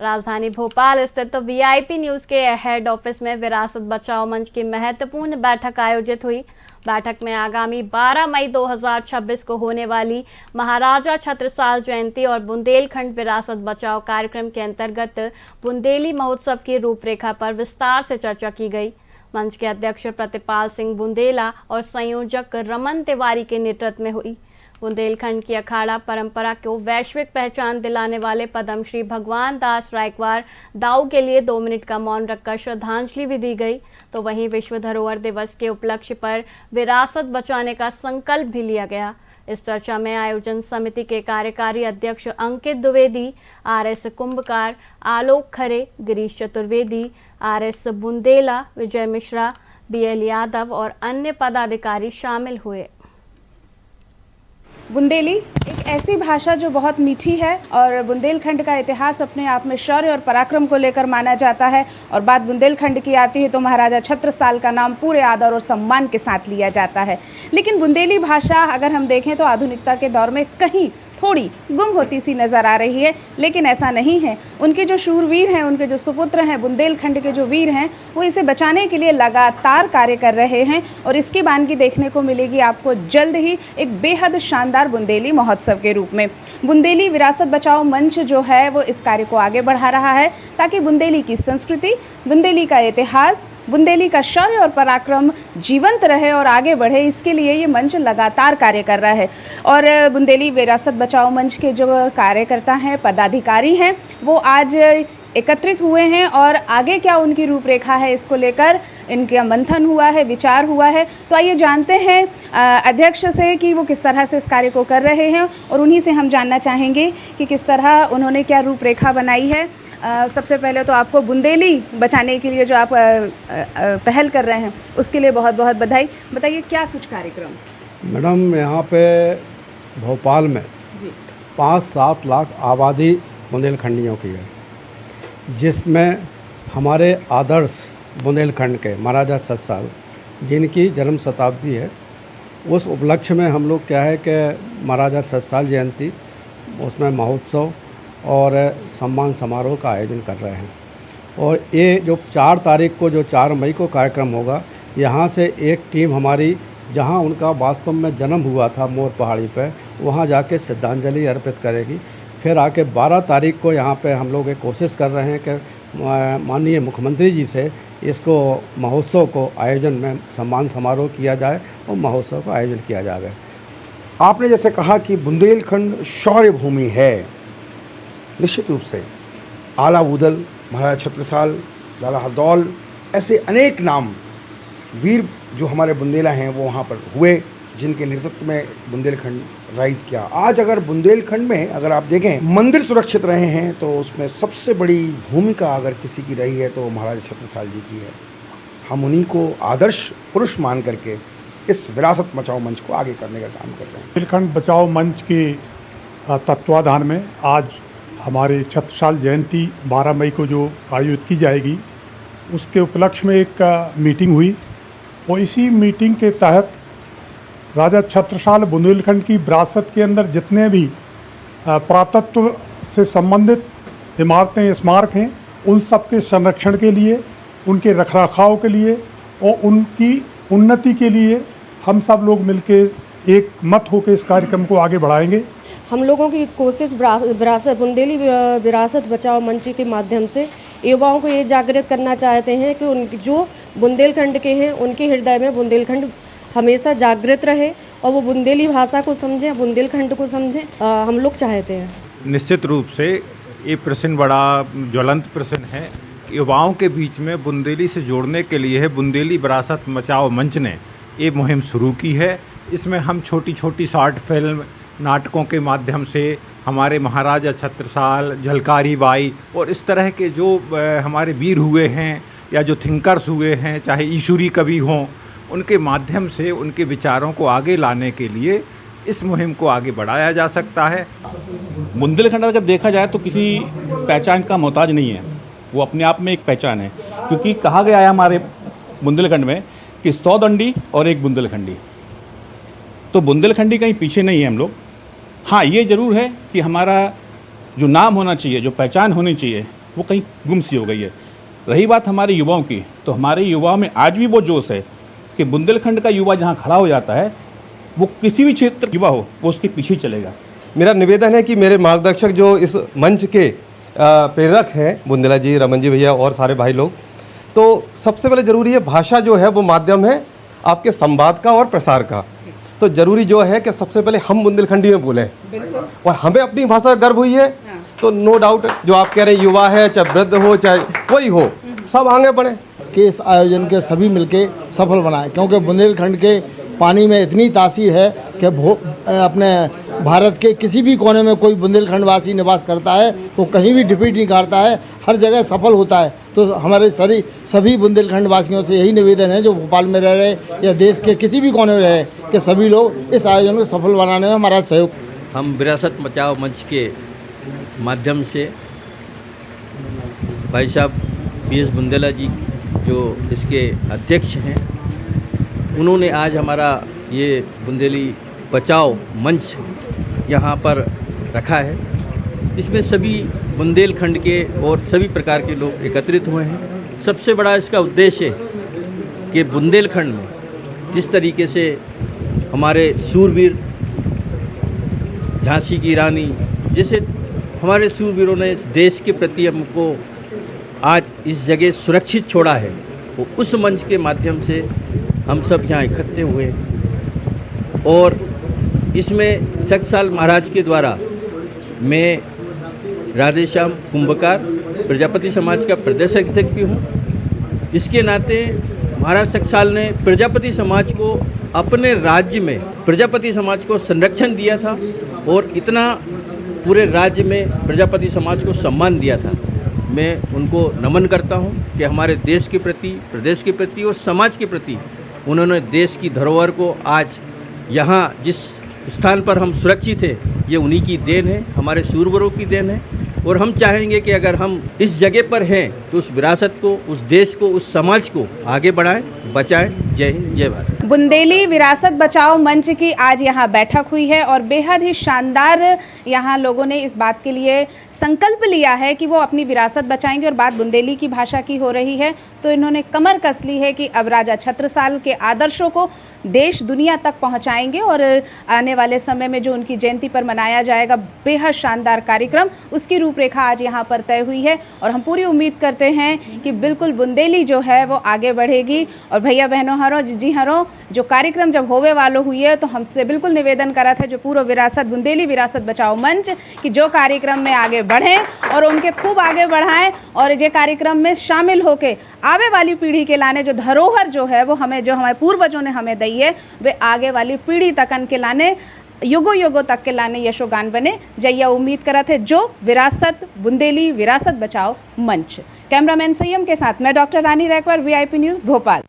राजधानी भोपाल स्थित VIP news के हेड ऑफिस में विरासत बचाओ मंच की महत्वपूर्ण बैठक आयोजित हुई। बैठक में आगामी 12 मई 2026 को होने वाली महाराजा छत्रसाल जयंती और बुंदेलखंड विरासत बचाओ कार्यक्रम के अंतर्गत बुंदेली महोत्सव की रूपरेखा पर विस्तार से चर्चा की गई। मंच के अध्यक्ष प्रतिपाल सिंह बुंदेला और संयोजक रमन तिवारी के नेतृत्व में हुई। बुंदेलखंड की अखाड़ा परंपरा को वैश्विक पहचान दिलाने वाले पद्मश्री भगवान दास रायकवार दाऊ के लिए 2 मिनट का मौन रखकर श्रद्धांजलि भी दी गई। तो वहीं विश्व धरोहर दिवस के उपलक्ष्य पर विरासत बचाने का संकल्प भी लिया गया। इस चर्चा में आयोजन समिति के कार्यकारी अध्यक्ष अंकित द्विवेदी, आरएस कुंभकार, आलोक खरे, गिरीश चतुर्वेदी, आरएस बुंदेला, विजय मिश्रा, बीएल यादव और अन्य पदाधिकारी शामिल हुए। बुंदेली एक ऐसी भाषा जो बहुत मीठी है और बुंदेलखंड का इतिहास अपने आप में शौर्य और पराक्रम को लेकर माना जाता है। और बात बुंदेलखंड की आती है तो महाराजा छत्रसाल का नाम पूरे आदर और सम्मान के साथ लिया जाता है। लेकिन बुंदेली भाषा अगर हम देखें तो आधुनिकता के दौर में कहीं थोड़ी गुम होती सी नज़र आ रही है, लेकिन ऐसा नहीं है। उनके जो शूरवीर हैं, उनके जो सुपुत्र हैं, बुंदेलखंड के जो वीर हैं, वो इसे बचाने के लिए लगातार कार्य कर रहे हैं और इसकी बानगी देखने को मिलेगी आपको जल्द ही एक बेहद शानदार बुंदेली महोत्सव के रूप में। बुंदेली विरासत बचाओ मंच जो है वो इस कार्य को आगे बढ़ा रहा है ताकि बुंदेली की संस्कृति, बुंदेली का इतिहास, बुंदेली का शौर्य और पराक्रम जीवंत रहे और आगे बढ़े। इसके लिए ये मंच लगातार कार्य कर रहा है। और बुंदेली विरासत बचाओ मंच के जो कार्यकर्ता हैं, पदाधिकारी हैं, वो आज एकत्रित हुए हैं और आगे क्या उनकी रूपरेखा है इसको लेकर इनका मंथन हुआ है, विचार हुआ है। तो आइए जानते हैं अध्यक्ष से कि वो किस तरह से इस कार्य को कर रहे हैं और उन्हीं से हम जानना चाहेंगे कि किस तरह उन्होंने क्या रूपरेखा बनाई है। सबसे पहले तो आपको बुंदेली बचाने के लिए जो आप पहल कर रहे हैं उसके लिए बहुत बहुत बधाई। बताइए क्या कुछ कार्यक्रम। मैडम, यहाँ पे भोपाल में 5-7 लाख आबादी बुंदेलखंडियों की है, जिसमें हमारे आदर्श बुंदेलखंड के महाराजा छत्रसाल जिनकी जन्म शताब्दी है, उस उपलक्ष्य में हम लोग क्या है कि महाराजा छत्रसाल जयंती उसमें महोत्सव और सम्मान समारोह का आयोजन कर रहे हैं। और ये जो 4 तारीख को, जो 4 मई को कार्यक्रम होगा, यहाँ से एक टीम हमारी जहाँ उनका वास्तव में जन्म हुआ था मोर पहाड़ी पे, वहाँ जाके श्रद्धांजलि अर्पित करेगी। फिर आके 12 तारीख को यहाँ पे हम लोग एक कोशिश कर रहे हैं कि माननीय मुख्यमंत्री जी से इसको महोत्सव को आयोजन में सम्मान समारोह किया जाए और महोत्सव का आयोजन किया जाए। आपने जैसे कहा कि बुंदेलखंड शौर्य भूमि है, निश्चित रूप से आला बूदल, महाराजा छत्रसाल, लाला हरदौल, ऐसे अनेक नाम वीर जो हमारे बुंदेला हैं वो वहाँ पर हुए, जिनके नेतृत्व में बुंदेलखंड राइज किया। आज अगर बुंदेलखंड में अगर आप देखें मंदिर सुरक्षित रहे हैं तो उसमें सबसे बड़ी भूमिका अगर किसी की रही है तो महाराजा छत्रसाल जी की है। हम उन्हीं को आदर्श पुरुष मान करके इस विरासत बचाओ मंच को आगे करने का काम कर रहे हैं। बुंदेलखंड बचाओ मंच के तत्वाधान में आज हमारे छत्रसाल जयंती 12 मई को जो आयोजित की जाएगी, उसके उपलक्ष्य में एक मीटिंग हुई और इसी मीटिंग के तहत राजा छत्रसाल बुंदेलखंड की विरासत के अंदर जितने भी पुरातत्व से संबंधित इमारतें, स्मारक हैं, उन सब के संरक्षण के लिए, उनके रखरखाव के लिए और उनकी उन्नति के लिए हम सब लोग मिलकर एक मत होकर इस कार्यक्रम को आगे बढ़ाएंगे। हम लोगों की कोशिश बुंदेली विरासत बचाओ मंच के माध्यम से युवाओं को ये जागृत करना चाहते हैं कि उन जो बुंदेलखंड के हैं उनके हृदय में बुंदेलखंड हमेशा जागृत रहे और वो बुंदेली भाषा को समझें, बुंदेलखंड को समझें, हम लोग चाहते हैं। निश्चित रूप से ये प्रश्न बड़ा ज्वलंत प्रश्न है। युवाओं के बीच में बुंदेली से जोड़ने के लिए बुंदेली विरासत बचाओ मंच ने ये मुहिम शुरू की है। इसमें हम छोटी छोटी शॉर्ट फिल्म, नाटकों के माध्यम से हमारे महाराजा छत्रसाल, झलकारी बाई और इस तरह के जो हमारे वीर हुए हैं या जो थिंकर्स हुए हैं, चाहे ईश्वरी कवि हों, उनके माध्यम से उनके विचारों को आगे लाने के लिए इस मुहिम को आगे बढ़ाया जा सकता है। बुंदेलखंड अगर देखा जाए तो किसी पहचान का मोहताज नहीं है, वो अपने आप में एक पहचान है। क्योंकि कहा गया है हमारे बुंदेलखंड में कि 100 दंडी और एक बुंदेलखंडी, तो बुंदेलखंडी कहीं पीछे नहीं है हम लोग। हाँ, ये ज़रूर है कि हमारा जो नाम होना चाहिए, जो पहचान होनी चाहिए, वो कहीं गुम सी हो गई है। रही बात हमारे युवाओं की, तो हमारे युवाओं में आज भी वो जोश है कि बुंदेलखंड का युवा जहाँ खड़ा हो जाता है, वो किसी भी क्षेत्र युवा हो वो उसके पीछे चलेगा। मेरा निवेदन है कि मेरे मार्गदर्शक जो इस मंच के प्रेरक हैं, बुंदेला जी, रमन जी भैया और सारे भाई लोग, तो सबसे पहले ज़रूरी है भाषा जो है वो माध्यम है आपके संवाद का और प्रसार का। तो ज़रूरी जो है कि सबसे पहले हम बुंदेलखंडी में बोलें और हमें अपनी भाषा का गर्व हुई है। तो नो डाउट जो आप कह रहे हैं युवा है, चाहे वृद्ध हो, चाहे कोई हो, सब आगे बढ़े कि इस आयोजन के सभी मिलके सफल बनाएं, क्योंकि बुंदेलखंड के पानी में इतनी तासीर है कि अपने भारत के किसी भी कोने में कोई बुंदेलखंड वासी निवास करता है वो कहीं भी डिफीट नहीं करता है, हर जगह सफल होता है। तो हमारे सभी बुंदेलखंड वासियों से यही निवेदन है जो भोपाल में रह रहे या देश के किसी भी कोने में रहे कि सभी लोग इस आयोजन को सफल बनाने में हमारा सहयोग। हम विरासत बचाओ मंच के माध्यम से भाई साहब PS बुंदेला जी जो इसके अध्यक्ष हैं, उन्होंने आज हमारा ये बुंदेली बचाओ मंच यहाँ पर रखा है। इसमें सभी बुंदेलखंड के और सभी प्रकार के लोग एकत्रित हुए हैं। सबसे बड़ा इसका उद्देश्य है कि बुंदेलखंड में जिस तरीके से हमारे शूरवीर झांसी की रानी जैसे हमारे शूरवीरों ने देश के प्रति हमको आज इस जगह सुरक्षित छोड़ा है, वो उस मंच के माध्यम से हम सब यहाँ इकट्ठे हुए हैं। और इसमें चकसाल महाराज के द्वारा मैं राधेश्याम कुंभकार प्रजापति समाज का प्रदेश अध्यक्ष भी हूँ। इसके नाते महाराज चकसाल ने प्रजापति समाज को अपने राज्य में प्रजापति समाज को संरक्षण दिया था और इतना पूरे राज्य में प्रजापति समाज को सम्मान दिया था। मैं उनको नमन करता हूं कि हमारे देश के प्रति, प्रदेश के प्रति और समाज के प्रति उन्होंने देश की धरोहर को आज यहाँ जिस स्थान पर हम सुरक्षित हैं, ये उन्हीं की देन है, हमारे शूरवीरों की देन है। और हम चाहेंगे कि अगर हम इस जगह पर हैं तो उस विरासत को, उस देश को, उस समाज को आगे बढ़ाएं, बचाएं। जय हिंद, जय भारत। बुंदेली विरासत बचाओ मंच की आज यहाँ बैठक हुई है और बेहद ही शानदार यहाँ लोगों ने इस बात के लिए संकल्प लिया है कि वो अपनी विरासत बचाएंगे। और बात बुंदेली की भाषा की हो रही है तो इन्होंने कमर कस ली है कि अब राजा छत्रसाल के आदर्शों को देश दुनिया तक पहुँचाएंगे। और आने वाले समय में जो उनकी जयंती पर मनाया जाएगा बेहद शानदार कार्यक्रम, उसकी रूपरेखा आज यहाँ पर तय हुई है। और हम पूरी उम्मीद करते हैं कि बिल्कुल बुंदेली जो है वो आगे बढ़ेगी। और भैया बहनों हरो जी हरो जो कार्यक्रम जब होवे वालों हुई है तो हमसे बिल्कुल निवेदन करा था जो पूरा विरासत बुंदेली विरासत बचाओ मंच कि जो कार्यक्रम में आगे बढ़ें और उनके खूब आगे बढ़ाएं और ये कार्यक्रम में शामिल होके आवे वाली पीढ़ी के लाने जो धरोहर जो है वो हमें जो हमारे पूर्वजों ने हमें दी है वे आगे वाली पीढ़ी तकन के लाने युगों युगों तक के लाने यशोगान बने। जैया उम्मीद करा थे जो विरासत बुंदेली विरासत बचाओ मंच। कैमरामैन संयम के साथ मैं डॉक्टर रानी रैकवर, VIP न्यूज़ भोपाल।